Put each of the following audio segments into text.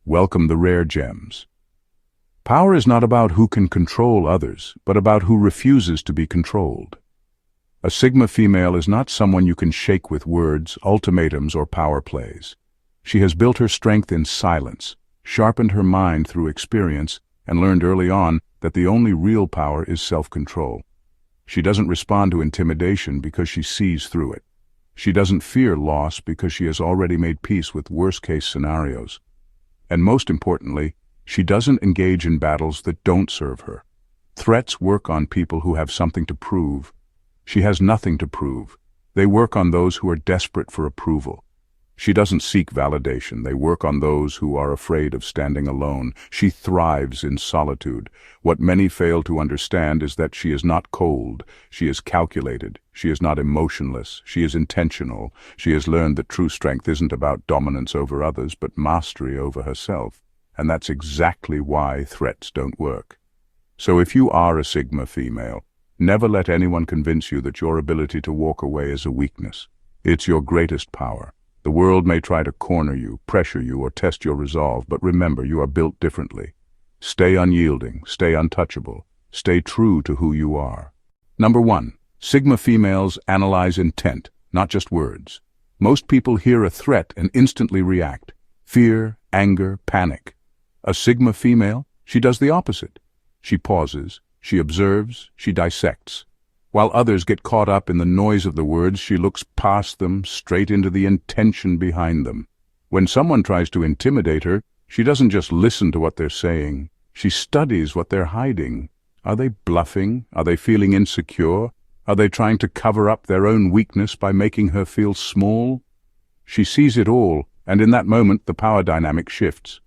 Welcome the rare gems. Power is not about who can control others, but about who refuses to be controlled. A Sigma female is not someone you can shake with words, ultimatums, or power plays. She has built her strength in silence, sharpened her mind through experience, and learned early on that the only real power is self-control. She doesn't respond to intimidation because she sees through it. She doesn't fear loss because she has already made peace with worst-case scenarios. And most importantly, she doesn't engage in battles that don't serve her. Threats work on people who have something to prove. She has nothing to prove. They work on those who are desperate for approval. She doesn't seek validation. They work on those who are afraid of standing alone. She thrives in solitude. What many fail to understand is that she is not cold. She is calculated. She is not emotionless. She is intentional. She has learned that true strength isn't about dominance over others, but mastery over herself. And that's exactly why threats don't work. So if you are a Sigma female, never let anyone convince you that your ability to walk away is a weakness. It's your greatest power. The world may try to corner you, pressure you, or test your resolve, but remember, you are built differently. Stay unyielding, stay untouchable, stay true to who you are. Number 1. Sigma females analyze intent, not just words. Most people hear a threat and instantly react. Fear, anger, panic. A Sigma female, she does the opposite. She pauses, she observes, she dissects. While others get caught up in the noise of the words, she looks past them, straight into the intention behind them. When someone tries to intimidate her, she doesn't just listen to what they're saying. She studies what they're hiding. Are they bluffing? Are they feeling insecure? Are they trying to cover up their own weakness by making her feel small? She sees it all, and in that moment the power dynamic shifts.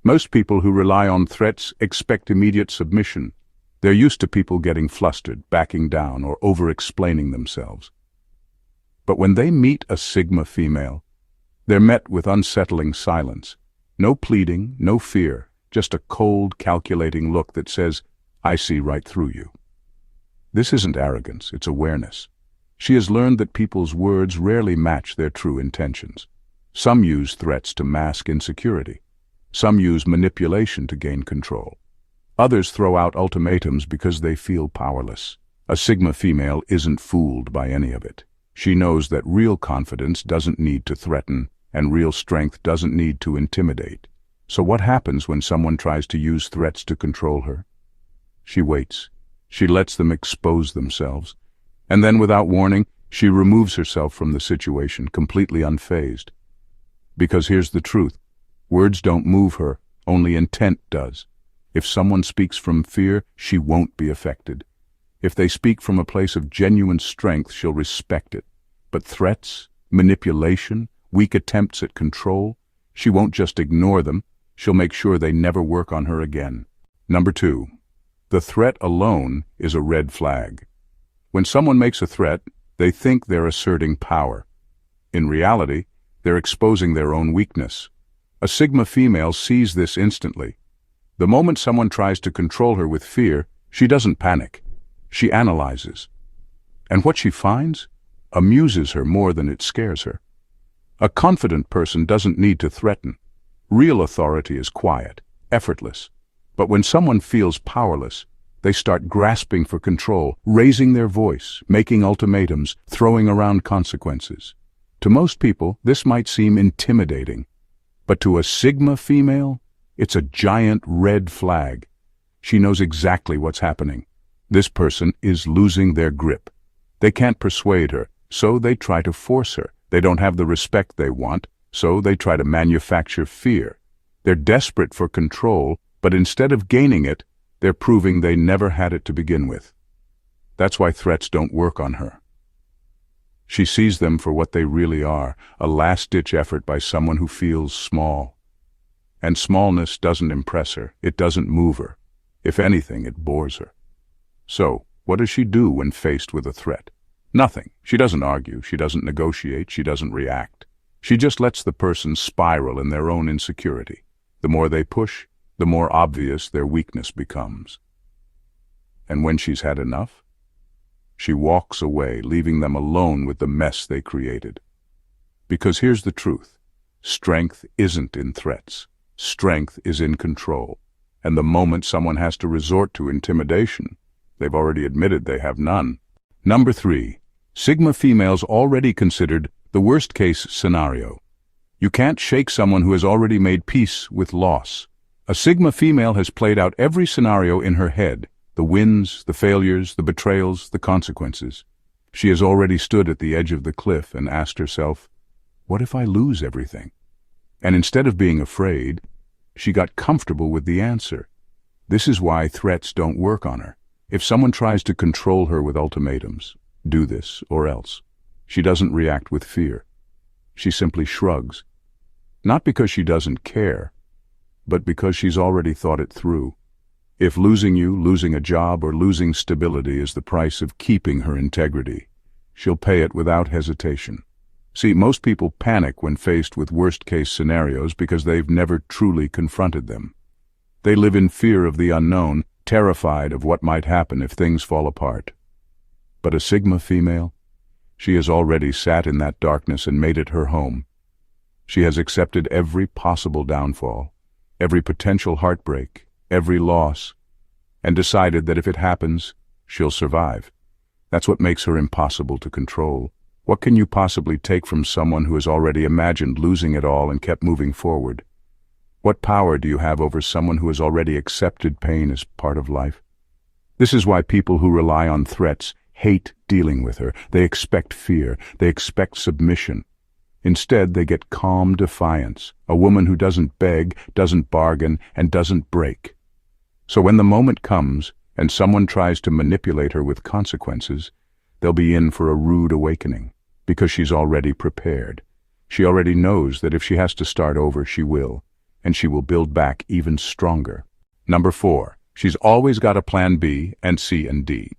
Most people who rely on threats expect immediate submission. They're used to people getting flustered, backing down, or over-explaining themselves. But when they meet a Sigma female, they're met with unsettling silence. No pleading, no fear, just a cold, calculating look that says, "I see right through you." This isn't arrogance, it's awareness. She has learned that people's words rarely match their true intentions. Some use threats to mask insecurity. Some use manipulation to gain control. Others throw out ultimatums because they feel powerless. A Sigma female isn't fooled by any of it. She knows that real confidence doesn't need to threaten, and real strength doesn't need to intimidate. So what happens when someone tries to use threats to control her? She waits. She lets them expose themselves. And then, without warning, she removes herself from the situation, completely unfazed. Because here's the truth. Words don't move her, only intent does. If someone speaks from fear, she won't be affected. If they speak from a place of genuine strength, she'll respect it. But threats, manipulation, weak attempts at control, she won't just ignore them, she'll make sure they never work on her again. Number 2. The threat alone is a red flag. When someone makes a threat, they think they're asserting power. In reality, they're exposing their own weakness. A Sigma female sees this instantly. The moment someone tries to control her with fear, she doesn't panic. She analyzes. And what she finds amuses her more than it scares her. A confident person doesn't need to threaten. Real authority is quiet, effortless. But when someone feels powerless, they start grasping for control, raising their voice, making ultimatums, throwing around consequences. To most people, this might seem intimidating. But to a Sigma female, it's a giant red flag. She knows exactly what's happening. This person is losing their grip. They can't persuade her, so they try to force her. They don't have the respect they want, so they try to manufacture fear. They're desperate for control, but instead of gaining it, they're proving they never had it to begin with. That's why threats don't work on her. She sees them for what they really are, a last-ditch effort by someone who feels small. And smallness doesn't impress her, it doesn't move her. If anything, it bores her. So, what does she do when faced with a threat? Nothing. She doesn't argue, she doesn't negotiate, she doesn't react. She just lets the person spiral in their own insecurity. The more they push, the more obvious their weakness becomes. And when she's had enough, she walks away, leaving them alone with the mess they created. Because here's the truth. Strength isn't in threats. Strength is in control. And the moment someone has to resort to intimidation, they've already admitted they have none. Number 3. Sigma females already considered the worst-case scenario. You can't shake someone who has already made peace with loss. A Sigma female has played out every scenario in her head, the wins, the failures, the betrayals, the consequences. She has already stood at the edge of the cliff and asked herself, what if I lose everything? And instead of being afraid, she got comfortable with the answer. This is why threats don't work on her. If someone tries to control her with ultimatums, do this or else, she doesn't react with fear. She simply shrugs. Not because she doesn't care, but because she's already thought it through. If losing you, losing a job, or losing stability is the price of keeping her integrity, she'll pay it without hesitation. See, most people panic when faced with worst-case scenarios because they've never truly confronted them. They live in fear of the unknown, terrified of what might happen if things fall apart. But a Sigma female? She has already sat in that darkness and made it her home. She has accepted every possible downfall, every potential heartbreak, every loss, and decided that if it happens, she'll survive. That's what makes her impossible to control. What can you possibly take from someone who has already imagined losing it all and kept moving forward? What power do you have over someone who has already accepted pain as part of life? This is why people who rely on threats hate dealing with her. They expect fear. They expect submission. Instead, they get calm defiance, a woman who doesn't beg, doesn't bargain, and doesn't break. So when the moment comes and someone tries to manipulate her with consequences, they'll be in for a rude awakening, because she's already prepared. She already knows that if she has to start over, she will, and she will build back even stronger. Number 4. She's always got a plan B and C and D.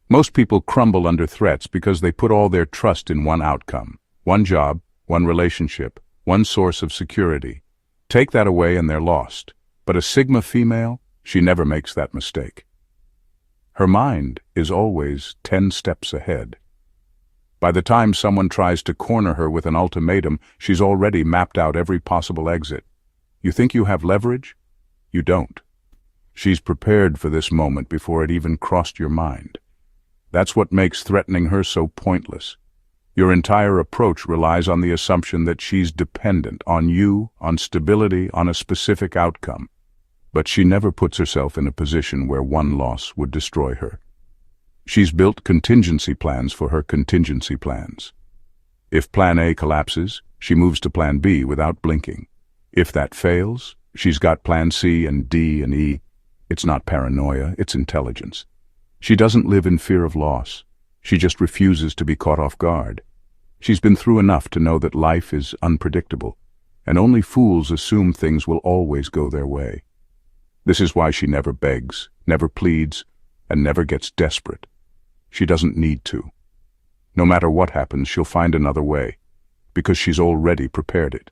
Most people crumble under threats because they put all their trust in one outcome, one job, one relationship, one source of security. Take that away and they're lost. But a Sigma female, she never makes that mistake. Her mind is always 10 steps ahead. By the time someone tries to corner her with an ultimatum, she's already mapped out every possible exit. You think you have leverage? You don't. She's prepared for this moment before it even crossed your mind. That's what makes threatening her so pointless. Your entire approach relies on the assumption that she's dependent on you, on stability, on a specific outcome. But she never puts herself in a position where one loss would destroy her. She's built contingency plans for her contingency plans. If plan A collapses, she moves to plan B without blinking. If that fails, she's got plan C and D and E. It's not paranoia, it's intelligence. She doesn't live in fear of loss. She just refuses to be caught off guard. She's been through enough to know that life is unpredictable, and only fools assume things will always go their way. This is why she never begs, never pleads, and never gets desperate. She doesn't need to. No matter what happens, she'll find another way, because she's already prepared it.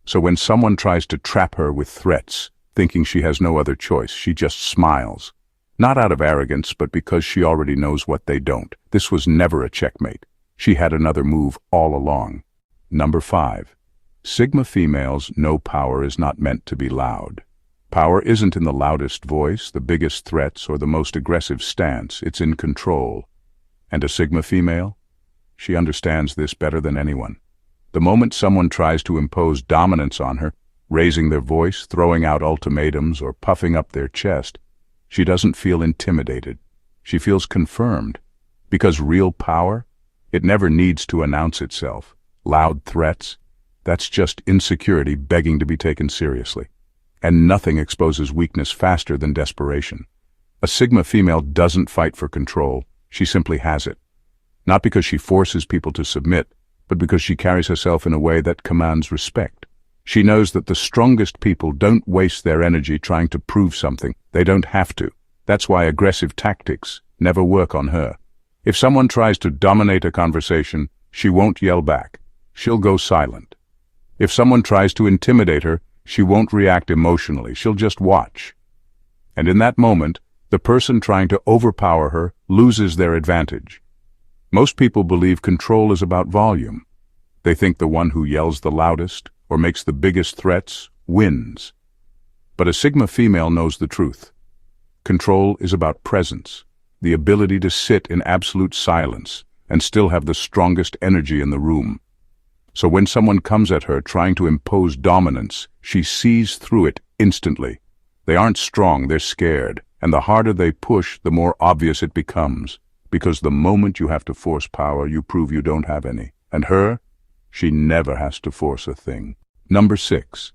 So when someone tries to trap her with threats, thinking she has no other choice, she just smiles. Not out of arrogance, but because she already knows what they don't. This was never a checkmate. She had another move all along. Number 5. Sigma females know power is not meant to be loud. Power isn't in the loudest voice, the biggest threats, or the most aggressive stance. It's in control. And a Sigma female? She understands this better than anyone. The moment someone tries to impose dominance on her, raising their voice, throwing out ultimatums, or puffing up their chest, she doesn't feel intimidated. She feels confirmed. Because real power, it never needs to announce itself. Loud threats, that's just insecurity begging to be taken seriously. And nothing exposes weakness faster than desperation. A Sigma female doesn't fight for control, she simply has it. Not because she forces people to submit, but because she carries herself in a way that commands respect. She knows that the strongest people don't waste their energy trying to prove something. They don't have to. That's why aggressive tactics never work on her. If someone tries to dominate a conversation, she won't yell back. She'll go silent. If someone tries to intimidate her, she won't react emotionally. She'll just watch. And in that moment, the person trying to overpower her loses their advantage. Most people believe control is about volume. They think the one who yells the loudest or makes the biggest threats wins. But a Sigma female knows the truth. Control is about presence, the ability to sit in absolute silence and still have the strongest energy in the room. So when someone comes at her trying to impose dominance, she sees through it instantly. They aren't strong, they're scared, and the harder they push, the more obvious it becomes. Because the moment you have to force power, you prove you don't have any. And her, she never has to force a thing. Number 6.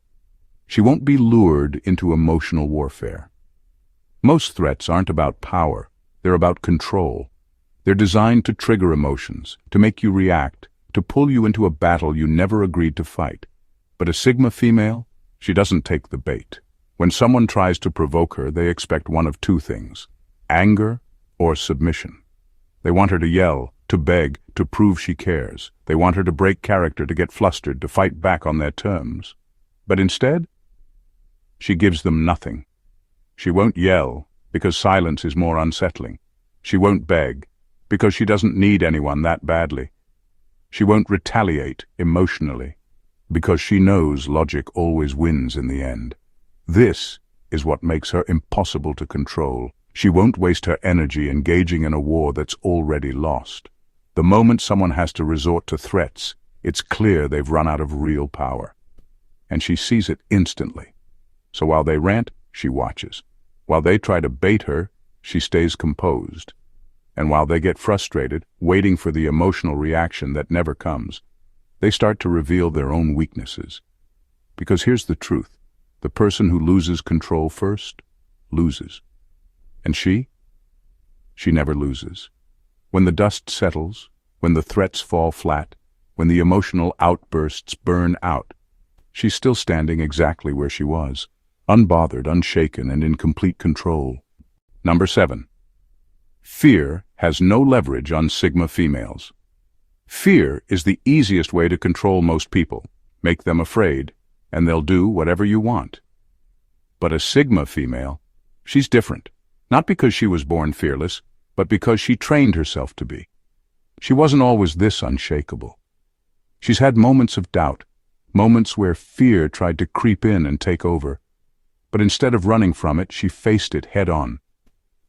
She won't be lured into emotional warfare. Most threats aren't about power, they're about control. They're designed to trigger emotions, to make you react, to pull you into a battle you never agreed to fight. But a Sigma female, she doesn't take the bait. When someone tries to provoke her, they expect one of two things: anger or submission. They want her to yell, to beg, to prove she cares. They want her to break character, to get flustered, to fight back on their terms. But instead, she gives them nothing. She won't yell, because silence is more unsettling. She won't beg, because she doesn't need anyone that badly. She won't retaliate emotionally, because she knows logic always wins in the end. This is what makes her impossible to control. She won't waste her energy engaging in a war that's already lost. The moment someone has to resort to threats, it's clear they've run out of real power. And she sees it instantly. So while they rant, she watches. While they try to bait her, she stays composed. And while they get frustrated, waiting for the emotional reaction that never comes, they start to reveal their own weaknesses. Because here's the truth. The person who loses control first, loses. And she never loses. When the dust settles, when the threats fall flat, when the emotional outbursts burn out, she's still standing exactly where she was, unbothered, unshaken, and in complete control. Number 7. Fear has no leverage on Sigma females. Fear is the easiest way to control most people. Make them afraid, and they'll do whatever you want. But a Sigma female, she's different. Not because she was born fearless, but because she trained herself to be. She wasn't always this unshakable. She's had moments of doubt, moments where fear tried to creep in and take over. But instead of running from it, she faced it head-on.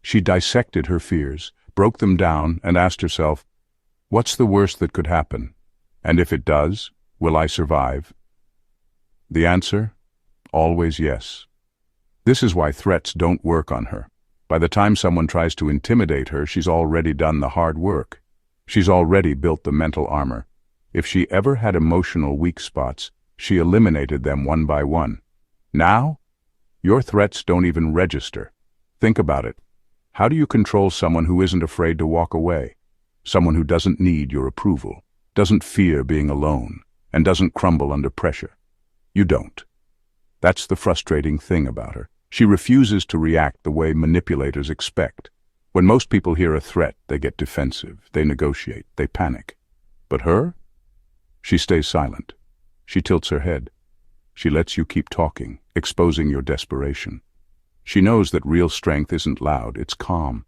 She dissected her fears, broke them down, and asked herself, what's the worst that could happen? And if it does, will I survive? The answer? Always yes. This is why threats don't work on her. By the time someone tries to intimidate her, she's already done the hard work. She's already built the mental armor. If she ever had emotional weak spots, she eliminated them one by one. Now, your threats don't even register. Think about it. How do you control someone who isn't afraid to walk away? Someone who doesn't need your approval, doesn't fear being alone, and doesn't crumble under pressure? You don't. That's the frustrating thing about her. She refuses to react the way manipulators expect. When most people hear a threat, they get defensive, they negotiate, they panic. But her? She stays silent. She tilts her head. She lets you keep talking, exposing your desperation. She knows that real strength isn't loud, it's calm.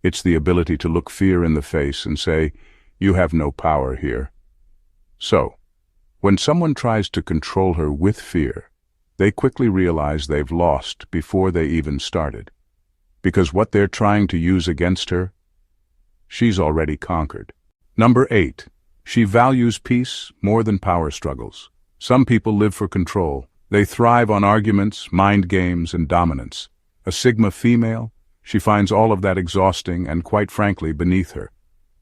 It's the ability to look fear in the face and say, you have no power here. So, when someone tries to control her with fear, they quickly realize they've lost before they even started. Because what they're trying to use against her, she's already conquered. Number 8. She values peace more than power struggles. Some people live for control. They thrive on arguments, mind games, and dominance. A Sigma female, she finds all of that exhausting and, quite frankly, beneath her.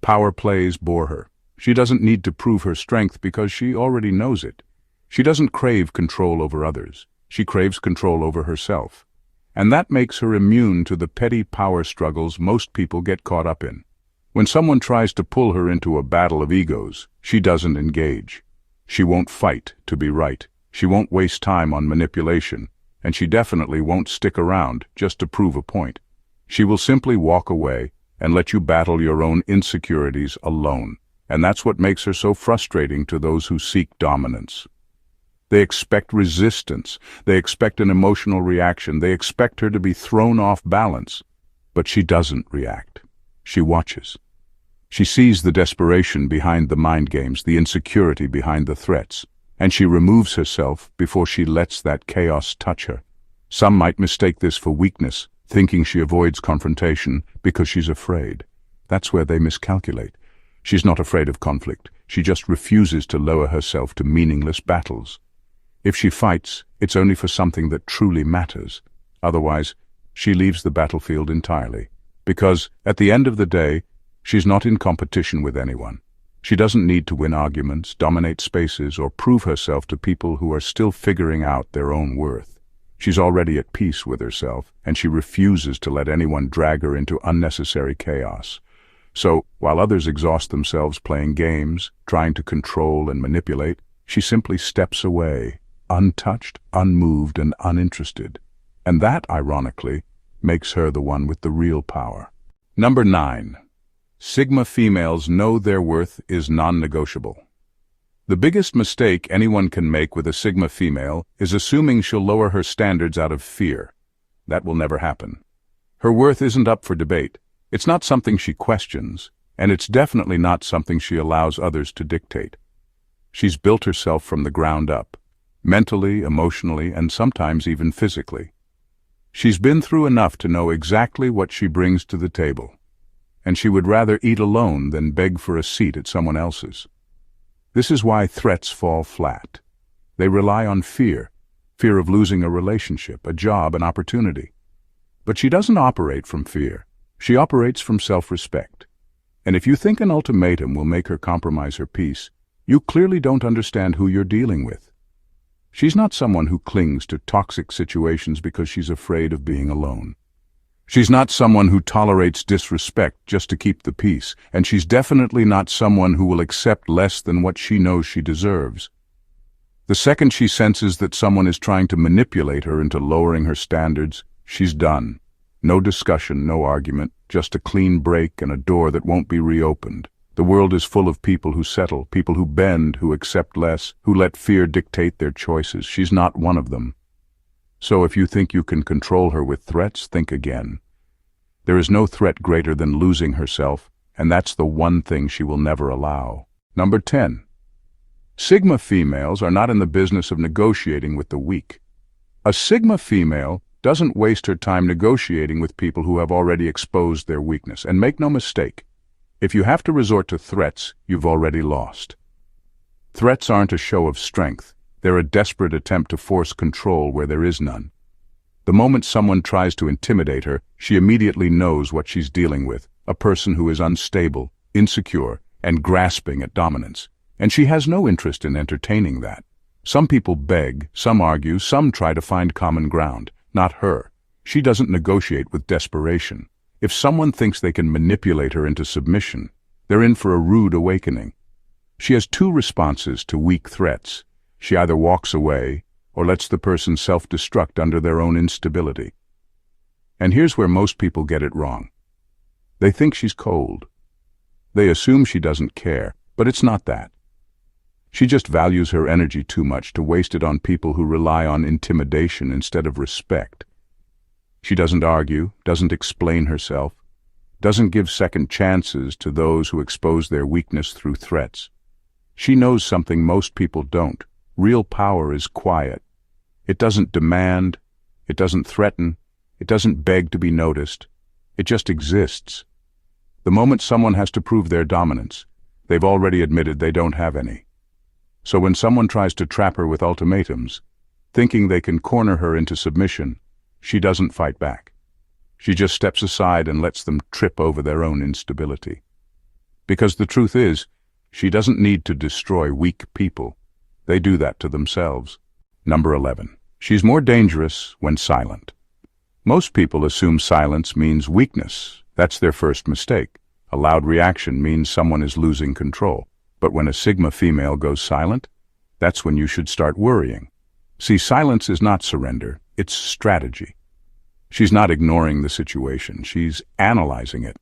Power plays bore her. She doesn't need to prove her strength because she already knows it. She doesn't crave control over others. She craves control over herself. And that makes her immune to the petty power struggles most people get caught up in. When someone tries to pull her into a battle of egos, she doesn't engage. She won't fight to be right. She won't waste time on manipulation. And she definitely won't stick around just to prove a point. She will simply walk away and let you battle your own insecurities alone. And that's what makes her so frustrating to those who seek dominance. They expect resistance. They expect an emotional reaction. They expect her to be thrown off balance. But she doesn't react. She watches. She sees the desperation behind the mind games, the insecurity behind the threats, and she removes herself before she lets that chaos touch her. Some might mistake this for weakness, thinking she avoids confrontation because she's afraid. That's where they miscalculate. She's not afraid of conflict. She just refuses to lower herself to meaningless battles. If she fights, it's only for something that truly matters. Otherwise, she leaves the battlefield entirely. Because, at the end of the day, she's not in competition with anyone. She doesn't need to win arguments, dominate spaces, or prove herself to people who are still figuring out their own worth. She's already at peace with herself, and she refuses to let anyone drag her into unnecessary chaos. So, while others exhaust themselves playing games, trying to control and manipulate, she simply steps away, untouched, unmoved, and uninterested. And that, ironically, makes her the one with the real power. Number 9. Sigma females know their worth is non-negotiable. The biggest mistake anyone can make with a Sigma female is assuming she'll lower her standards out of fear. That will never happen. Her worth isn't up for debate. It's not something she questions, and it's definitely not something she allows others to dictate. She's built herself from the ground up, mentally, emotionally, and sometimes even physically. She's been through enough to know exactly what she brings to the table, and she would rather eat alone than beg for a seat at someone else's. This is why threats fall flat. They rely on fear of losing a relationship, a job, an opportunity. But she doesn't operate from fear. She operates from self-respect. And if you think an ultimatum will make her compromise her peace, you clearly don't understand who you're dealing with. She's not someone who clings to toxic situations because she's afraid of being alone. She's not someone who tolerates disrespect just to keep the peace, and she's definitely not someone who will accept less than what she knows she deserves. The second she senses that someone is trying to manipulate her into lowering her standards, she's done. No discussion, no argument, just a clean break and a door that won't be reopened. The world is full of people who settle, people who bend, who accept less, who let fear dictate their choices. She's not one of them. So if you think you can control her with threats, think again. There is no threat greater than losing herself, and that's the one thing she will never allow. Number 10. Sigma females are not in the business of negotiating with the weak. A Sigma female doesn't waste her time negotiating with people who have already exposed their weakness. And make no mistake, if you have to resort to threats, you've already lost. Threats aren't a show of strength. They're a desperate attempt to force control where there is none. The moment someone tries to intimidate her, she immediately knows what she's dealing with, a person who is unstable, insecure, and grasping at dominance. And she has no interest in entertaining that. Some people beg, some argue, some try to find common ground. Not her. She doesn't negotiate with desperation. If someone thinks they can manipulate her into submission, they're in for a rude awakening. She has two responses to weak threats. She either walks away or lets the person self-destruct under their own instability. And here's where most people get it wrong. They think she's cold. They assume she doesn't care, but it's not that. She just values her energy too much to waste it on people who rely on intimidation instead of respect. She doesn't argue, doesn't explain herself, doesn't give second chances to those who expose their weakness through threats. She knows something most people don't. Real power is quiet. It doesn't demand, it doesn't threaten, it doesn't beg to be noticed. It just exists. The moment someone has to prove their dominance, they've already admitted they don't have any. So when someone tries to trap her with ultimatums, thinking they can corner her into submission, she doesn't fight back. She just steps aside and lets them trip over their own instability. Because the truth is, she doesn't need to destroy weak people. They do that to themselves. Number 11. She's more dangerous when silent. Most people assume silence means weakness. That's their first mistake. A loud reaction means someone is losing control. But when a Sigma female goes silent, that's when you should start worrying. See, silence is not surrender, it's strategy. She's not ignoring the situation, she's analyzing it.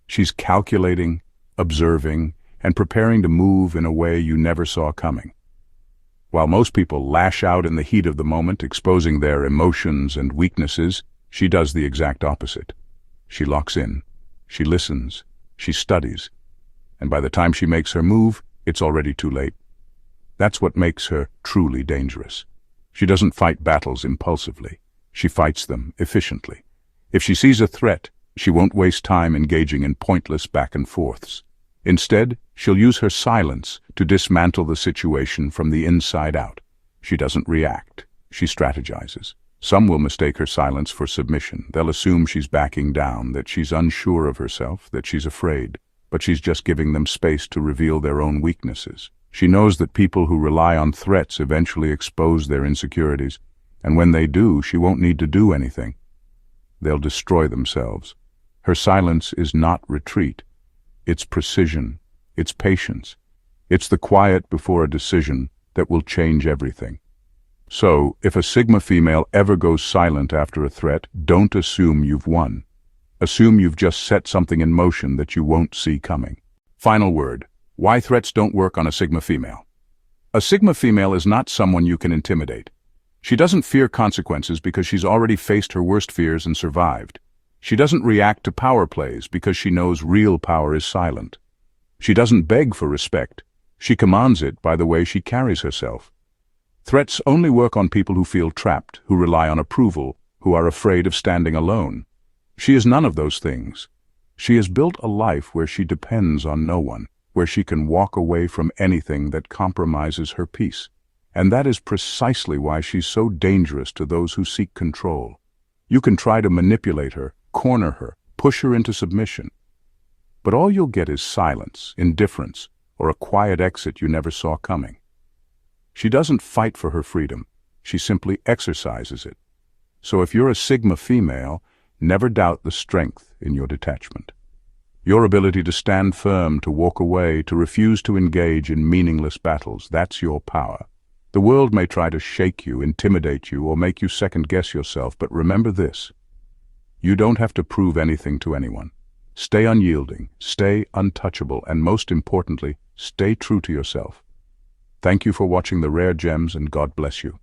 She's calculating, observing, and preparing to move in a way you never saw coming. While most people lash out in the heat of the moment, exposing their emotions and weaknesses, she does the exact opposite. She locks in, she listens, she studies, and by the time she makes her move, it's already too late. That's what makes her truly dangerous. She doesn't fight battles impulsively. She fights them efficiently. If she sees a threat, she won't waste time engaging in pointless back and forths. Instead, she'll use her silence to dismantle the situation from the inside out. She doesn't react. She strategizes. Some will mistake her silence for submission. They'll assume she's backing down, that she's unsure of herself, that she's afraid. But she's just giving them space to reveal their own weaknesses. She knows that people who rely on threats eventually expose their insecurities, and when they do, she won't need to do anything. They'll destroy themselves. Her silence is not retreat. It's precision. It's patience. It's the quiet before a decision that will change everything. So, if a Sigma female ever goes silent after a threat, don't assume you've won. Assume you've just set something in motion that you won't see coming. Final word. Why threats don't work on a Sigma female. A Sigma female is not someone you can intimidate. She doesn't fear consequences because she's already faced her worst fears and survived. She doesn't react to power plays because she knows real power is silent. She doesn't beg for respect. She commands it by the way she carries herself. Threats only work on people who feel trapped, who rely on approval, who are afraid of standing alone. She is none of those things. She has built a life where she depends on no one, where she can walk away from anything that compromises her peace. And that is precisely why she's so dangerous to those who seek control. You can try to manipulate her, corner her, push her into submission. But all you'll get is silence, indifference, or a quiet exit you never saw coming. She doesn't fight for her freedom. She simply exercises it. So if you're a Sigma female, never doubt the strength in your detachment. Your ability to stand firm, to walk away, to refuse to engage in meaningless battles, that's your power. The world may try to shake you, intimidate you, or make you second-guess yourself, but remember this. You don't have to prove anything to anyone. Stay unyielding, stay untouchable, and most importantly, stay true to yourself. Thank you for watching The Rare Gems, and God bless you.